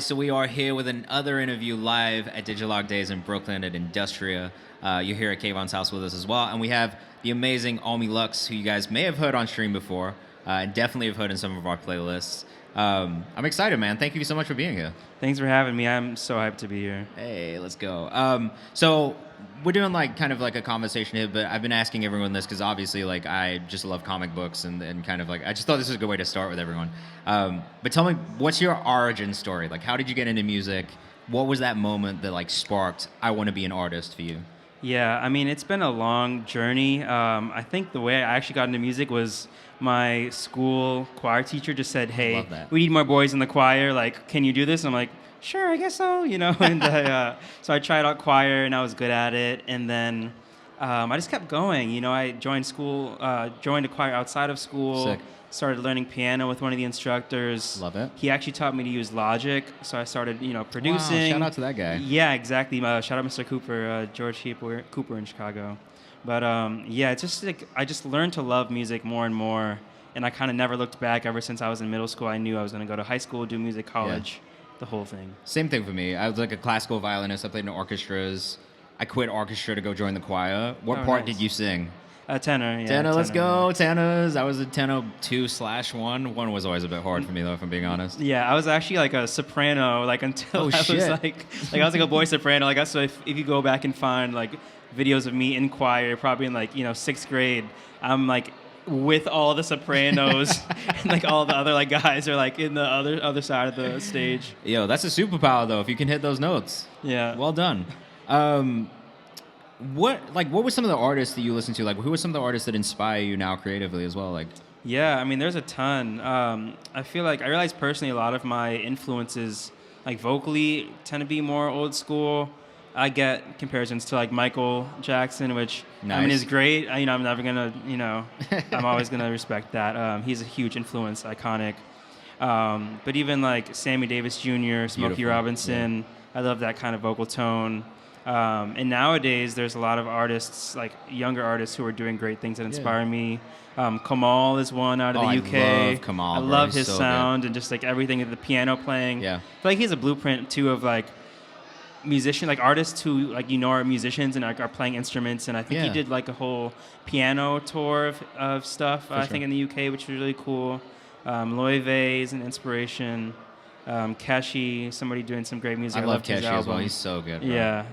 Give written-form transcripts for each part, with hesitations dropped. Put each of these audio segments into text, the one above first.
So we are here with another interview live at Digilogue Days in Brooklyn at Industria. You're here at Kayvan's house with us as well. And we have the amazing Aumi Luxe, who you guys may have heard on stream before, and definitely have heard in some of our playlists. I'm excited, man. Thank you so much for being here. Thanks for having me. I'm so hyped to be here. Hey, let's go. So we're doing kind of a conversation here, but I've been asking everyone this because obviously I just love comic books and kind of I just thought this was a good way to start with everyone. But tell me, what's your origin story? How did you get into music? What was that moment that sparked, I want to be an artist for you? Yeah, I mean, it's been a long journey. I think the way I actually got into music was my school choir teacher just said, hey, we need more boys in the choir. Can you do this? And I'm like, sure, I guess so, And so I tried out choir, and I was good at it. And then I just kept going. I joined a choir outside of school. Sick. Started learning piano with one of the instructors. Love it. He actually taught me to use Logic, so I started, producing. Wow, shout out to that guy. Yeah, exactly. Shout out Mr. Cooper, George Cooper in Chicago. But yeah, it's just I just learned to love music more and more, and I kind of never looked back. Ever since I was in middle school, I knew I was going to go to high school, do music, college, the whole thing. Same thing for me. I was a classical violinist. I played in orchestras. I quit orchestra to go join the choir. What part did you sing? Tenor, yeah. Tenor, let's go, tenors. I was a tenor 2/1. One was always a bit hard for me, though, if I'm being honest. Yeah, I was actually a soprano, until I was I was a boy soprano. So if you go back and find videos of me in choir, probably in 6th grade, I'm with all the sopranos and all the other guys are in the other side of the stage. Yo, that's a superpower though. If you can hit those notes, yeah, well done. What were some of the artists that you listen to? Who are some of the artists that inspire you now creatively as well? Yeah, I mean, there's a ton. I feel I realize personally a lot of my influences, vocally, tend to be more old school. I get comparisons to Michael Jackson, which nice. I mean is great. I'm never gonna, I'm always gonna respect that. He's a huge influence, iconic. But even Sammy Davis Jr., Smokey Beautiful. Robinson, Yeah. I love that kind of vocal tone. And nowadays, there's a lot of artists, younger artists, who are doing great things that inspire me. Kamal is one out of the UK. I love Kamal. I love his sound and just everything, the piano playing. Yeah. I feel he's a blueprint too of musician, artists who are musicians and are playing instruments. And I think he did a whole piano tour of stuff. I think in the UK, which was really cool. Loewe is an inspiration. Keshi, somebody doing some great music. I love his Keshi album as well. He's so good, bro. Yeah.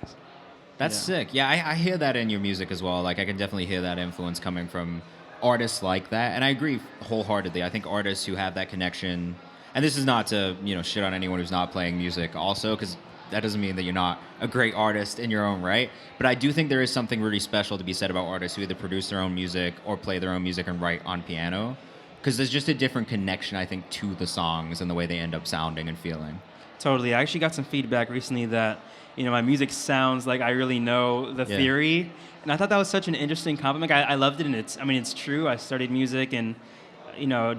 That's sick. Yeah, I hear that in your music as well. I can definitely hear that influence coming from artists like that. And I agree wholeheartedly. I think artists who have that connection, and this is not to, shit on anyone who's not playing music also, because that doesn't mean that you're not a great artist in your own right. But I do think there is something really special to be said about artists who either produce their own music or play their own music and write on piano. Because there's just a different connection, I think, to the songs and the way they end up sounding and feeling. Totally. I actually got some feedback recently that, my music sounds like I really know the theory. And I thought that was such an interesting compliment. I loved it, and it's true. I studied music and,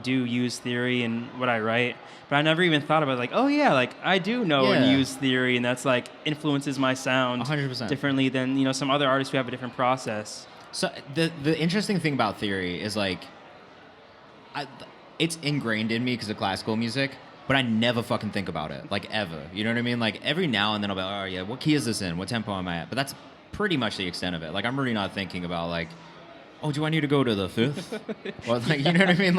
do use theory in what I write. But I never even thought about I do know and use theory, and that's influences my sound 100%. differently than, some other artists who have a different process. So the interesting thing about theory is it's ingrained in me because of classical music, but I never fucking think about it, ever. You know what I mean? Every now and then I'll be oh yeah, what key is this in? What tempo am I at? But that's pretty much the extent of it. I'm really not thinking about oh, do I need to go to the fifth? Or you know what I mean?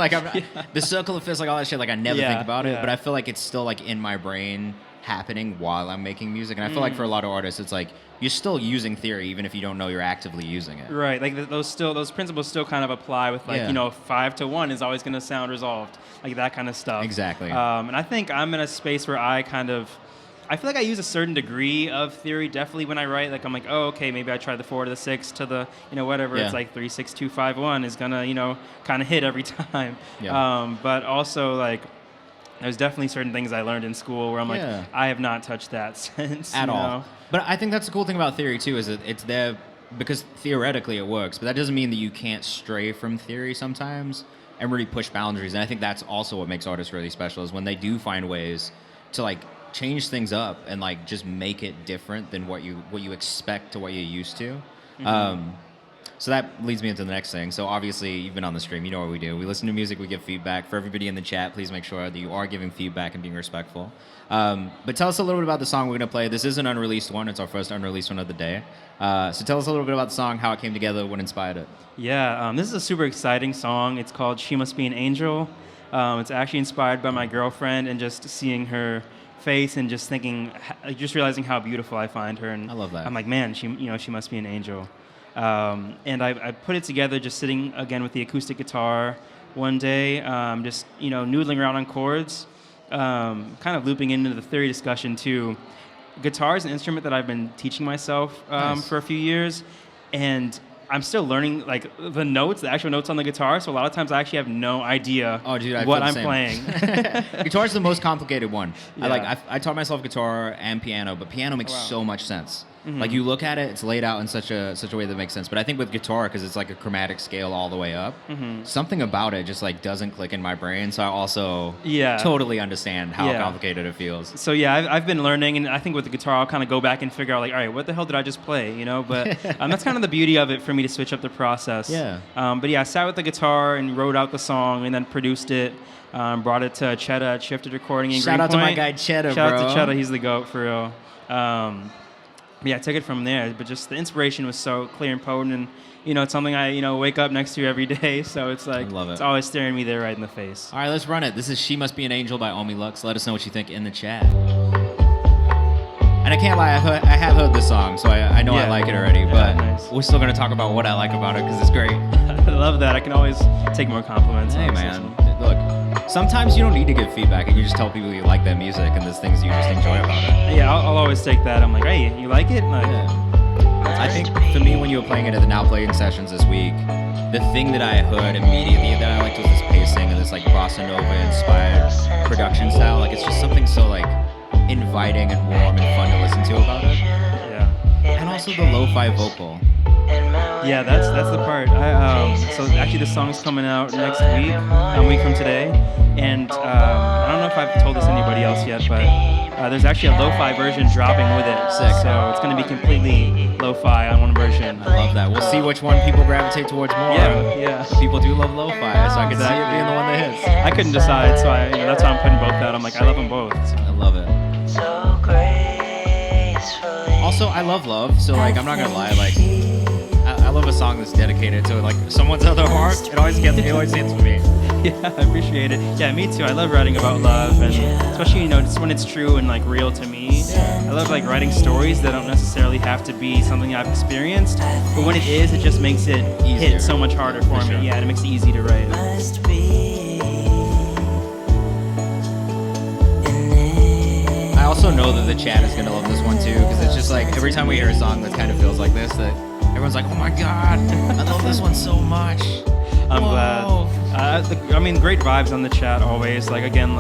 The circle of fifths, all that shit. I never think about it, but I feel it's still in my brain happening while I'm making music. And I feel for a lot of artists, it's you're still using theory even if you don't know you're actively using it. Right, those principles still kind of apply with 5-1 is always going to sound resolved, that kind of stuff. Exactly. And I think I'm in a space where I feel I use a certain degree of theory definitely when I write. I'm oh, okay, maybe I try the 4 to the 6 to the, whatever. It's 3, 6, 2, 5, 1 is gonna, kind of hit every time. Yeah. But also there's definitely certain things I learned in school where I'm I have not touched that since. At all. But I think that's the cool thing about theory too, is that it's there because theoretically it works, but that doesn't mean that you can't stray from theory sometimes and really push boundaries. And I think that's also what makes artists really special, is when they do find ways to change things up and just make it different than what you expect to what you're used to. Mm-hmm. So that leads me into the next thing. So obviously, you've been on the stream. You know what we do. We listen to music. We give feedback. For everybody in the chat, please make sure that you are giving feedback and being respectful. But tell us a little bit about the song we're going to play. This is an unreleased one. It's our first unreleased one of the day. So tell us a little bit about the song, how it came together, what inspired it. Yeah, this is a super exciting song. It's called She Must Be an Angel. It's actually inspired by my girlfriend and just seeing her face and just thinking, just realizing how beautiful I find her. And I love that. I'm like, man, she must be an angel. And I put it together just sitting again with the acoustic guitar one day, just noodling around on chords, kind of looping into the theory discussion too. Guitar is an instrument that I've been teaching myself Nice. for a few years, and I'm still learning like the actual notes on the guitar. So a lot of times I actually have no idea what I'm playing. Guitar is the most complicated one. Yeah. I taught myself guitar and piano, but piano makes so much sense. Mm-hmm. Like you look at it, it's laid out in such a way that makes sense. But I think with guitar, because it's like a chromatic scale all the way up, something about it just like doesn't click in my brain. So I also totally understand how complicated it feels. So yeah, I've been learning, and I think with the guitar, I'll kind of go back and figure out like, all right, what the hell did I just play? But that's kind of the beauty of it for me to switch up the process. Yeah. But yeah, I sat with the guitar and wrote out the song, and then produced it. Brought it to Cheddar at Shifted Recording in Shout out Greenpoint. to my guy Cheddar, Shout bro. out to Cheddar, he's the GOAT for real. Yeah, I took it from there, but just the inspiration was so clear and potent, and it's something I wake up next to every day, so it's like it's always staring me there right in the face. All right, let's run it. This is She Must Be an Angel by Aumi Luxe. Let us know what you think in the chat. And I can't lie, I have heard this song, so I know I like it already, but nice. We're still going to talk about what I like about it because it's great. I love that. I can always take more compliments. Hey, man. Look, sometimes you don't need to give feedback and you just tell people you like their music and there's things you just enjoy about it. Yeah, I'll always take that. I'm like, hey, you like it? Like, I think for me, when you were playing it at the Now Playing sessions this week, the thing that I heard immediately that I liked was this pacing and this like bossa nova inspired production style. Like it's just something so like inviting and warm and fun to listen to about it. Yeah. And also the lo-fi vocal. Yeah, that's the part. So actually, the song's coming out next week, a week from today, and I don't know if I've told this to anybody else yet, but there's actually a lo-fi version dropping with it. Sick. So it's going to be completely lo-fi on one version. I love that. We'll see which one people gravitate towards more. Yeah. People do love lo-fi, so I can see it being the one that hits. I couldn't decide, so that's why I'm putting both out. I'm like, I love them both. So. I love it. Also, I love love, so like I'm not gonna lie, like I love a song that's dedicated to like someone's other heart. It always hits for me. Yeah, I appreciate it. Yeah, me too. I love writing about love, and especially just when it's true and like real to me. I love like writing stories that don't necessarily have to be something I've experienced, but when it is, it just makes it hit so much harder for me. Sure. Yeah, and it makes it easy to write. I also know that the chat is gonna love this one too, because it's just like every time we hear a song that kind of feels like this, that everyone's like, "Oh my god, I love this one so much." I'm glad. Great vibes on the chat always. Like again,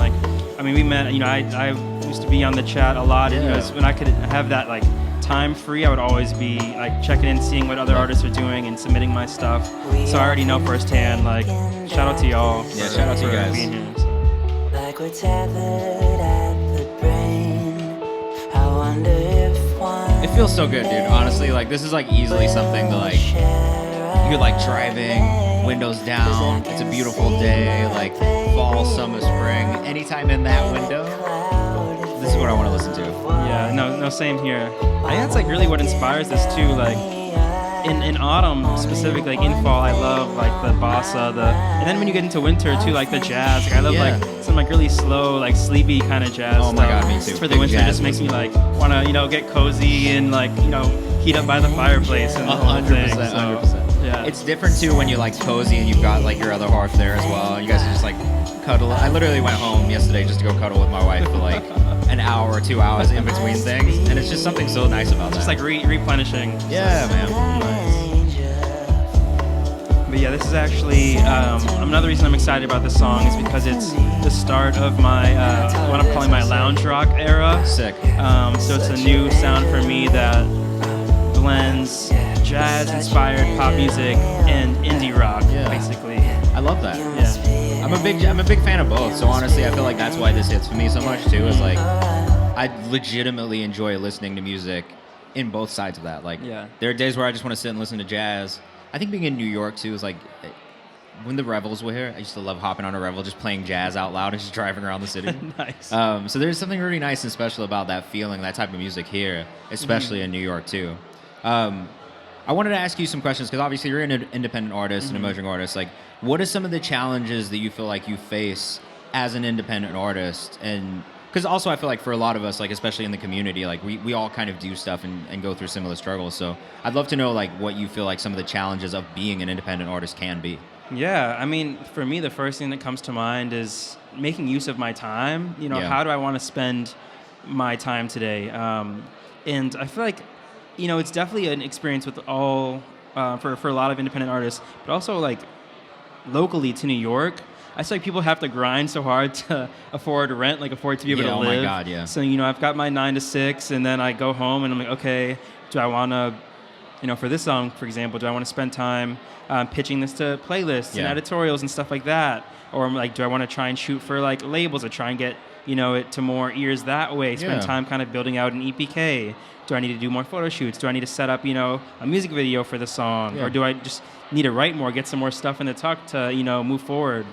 we met. I used to be on the chat a lot. And, when I could have that like time free, I would always be like checking in, seeing what other artists are doing, and submitting my stuff. So I already know firsthand. Like, shout out to y'all. Yeah, shout out to you guys. Being here, so. Like we're tethered at the brain. I wonder if one. It feels so good, dude. Honestly, like this is like easily something to like you're like driving, windows down. It's a beautiful day, like fall, summer, spring. Anytime in that window, this is what I want to listen to. Yeah, no, same here. I think that's like really what inspires this too. Like in autumn specifically, like in fall, I love like the bossa, and then when you get into winter too, like the jazz. Like I love like some like really slow, like sleepy kind of jazz. Oh my god, me too. For the winter, it just makes me like want to get cozy and like heat up by the fireplace and 100%. Yeah. It's different too when you're like cozy and you've got like your other half there as well. You guys are just like cuddle. I literally went home yesterday just to go cuddle with my wife for like an hour or 2 hours in between things, and it's just something so nice about that. Just like replenishing. Yeah, man. But yeah, this is actually another reason I'm excited about this song is because it's the start of my what I'm calling my lounge rock era. Sick. So it's a new sound for me that blends jazz-inspired pop music and indie rock, basically. I love that. Yeah. I'm a big fan of both. So honestly, I feel like that's why this hits for me so much too. Is like I legitimately enjoy listening to music in both sides of that. Like there are days where I just want to sit and listen to jazz. I think being in New York too is like when the Revels were here. I used to love hopping on a Revel, just playing jazz out loud and just driving around the city. Nice. So there's something really nice and special about that feeling, that type of music here, especially in New York too. I wanted to ask you some questions because obviously you're an independent artist, an emerging artist. Like, what are some of the challenges that you feel like you face as an independent artist? And because also I feel like for a lot of us, like especially in the community, like we all kind of do stuff and go through similar struggles. So I'd love to know like what you feel like some of the challenges of being an independent artist can be. Yeah, I mean, for me, the first thing that comes to mind is making use of my time. You know, how do I want to spend my time today? And I feel like, you know, it's definitely an experience with all, for a lot of independent artists, but also like locally to New York. I feel like people have to grind so hard to afford rent, like afford to be able to live. Oh my God, yeah. So, you know, I've got my 9 to 6 and then I go home and I'm like, okay, do I want to, you know, for this song, for example, do I want to spend time pitching this to playlists and editorials and stuff like that? Or like, do I want to try and shoot for like labels or try and get, you know, it to more ears that way? Spend time kind of building out an EPK. Do I need to do more photo shoots? Do I need to set up, you know, a music video for the song? Or do I just need to write more, get some more stuff in the tuck to, you know, move forward?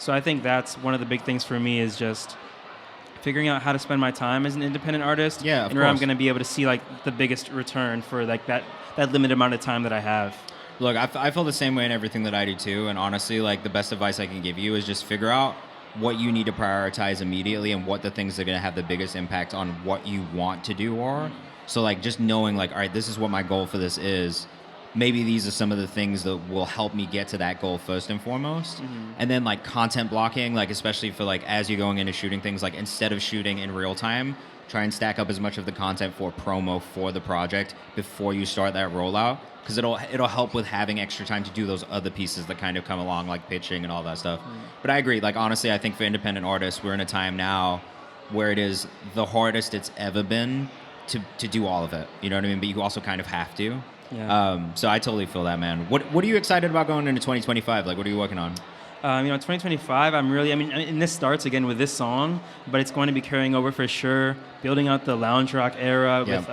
So I think that's one of the big things for me is just figuring out how to spend my time as an independent artist. Yeah, and where I'm going to be able to see like the biggest return for like that limited amount of time that I have. Look, I feel the same way in everything that I do too. And honestly, like the best advice I can give you is just figure out what you need to prioritize immediately and what the things that are going to have the biggest impact on what you want to do are. So like just knowing like, all right, this is what my goal for this is. Maybe these are some of the things that will help me get to that goal first and foremost. And then like content blocking, like especially for like as you're going into shooting things, like instead of shooting in real time, try and stack up as much of the content for promo for the project before you start that rollout. Because it'll help with having extra time to do those other pieces that kind of come along, like pitching and all that stuff. But I agree. Like honestly, I think for independent artists, we're in a time now where it is the hardest it's ever been to do all of it. You know what I mean? But you also kind of have to. Yeah. So I totally feel that, man. What are you excited about going into 2025? Like, what are you working on? You know, 2025, and this starts again with this song, but it's going to be carrying over for sure, building out the lounge rock era with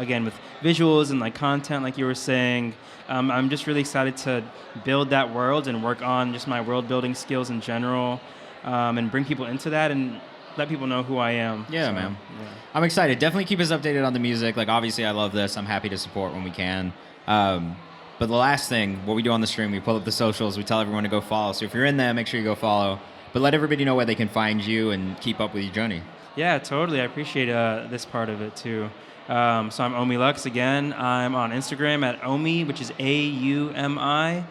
visuals and like content, like you were saying. I'm just really excited to build that world and work on just my world building skills in general, and bring people into that and let people know who I am. Yeah, so, man. Yeah. I'm excited. Definitely keep us updated on the music. Like, obviously, I love this. I'm happy to support when we can. But the last thing, what we do on the stream, we pull up the socials, we tell everyone to go follow. So if you're in there, make sure you go follow. But let everybody know where they can find you and keep up with your journey. Yeah, totally. I appreciate this part of it too. So I'm Aumi Luxe again. I'm on Instagram at Aumi, which is AUMI.LUXE.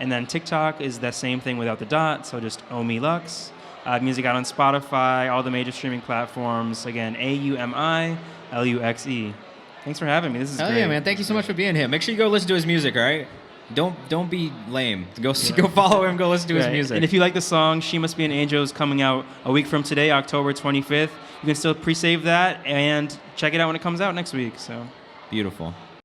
And then TikTok is the same thing without the dot, so just Aumi Luxe. Music out on Spotify, all the major streaming platforms. Again, AUMI.LUXE. Thanks for having me. This is great. Yeah, man. Thank you so much for being here. Make sure you go listen to his music, all right? Don't be lame. Go follow him. Go listen to his music. And if you like the song "She Must Be an Angel" is coming out a week from today, October 25th. You can still pre-save that and check it out when it comes out next week. So beautiful.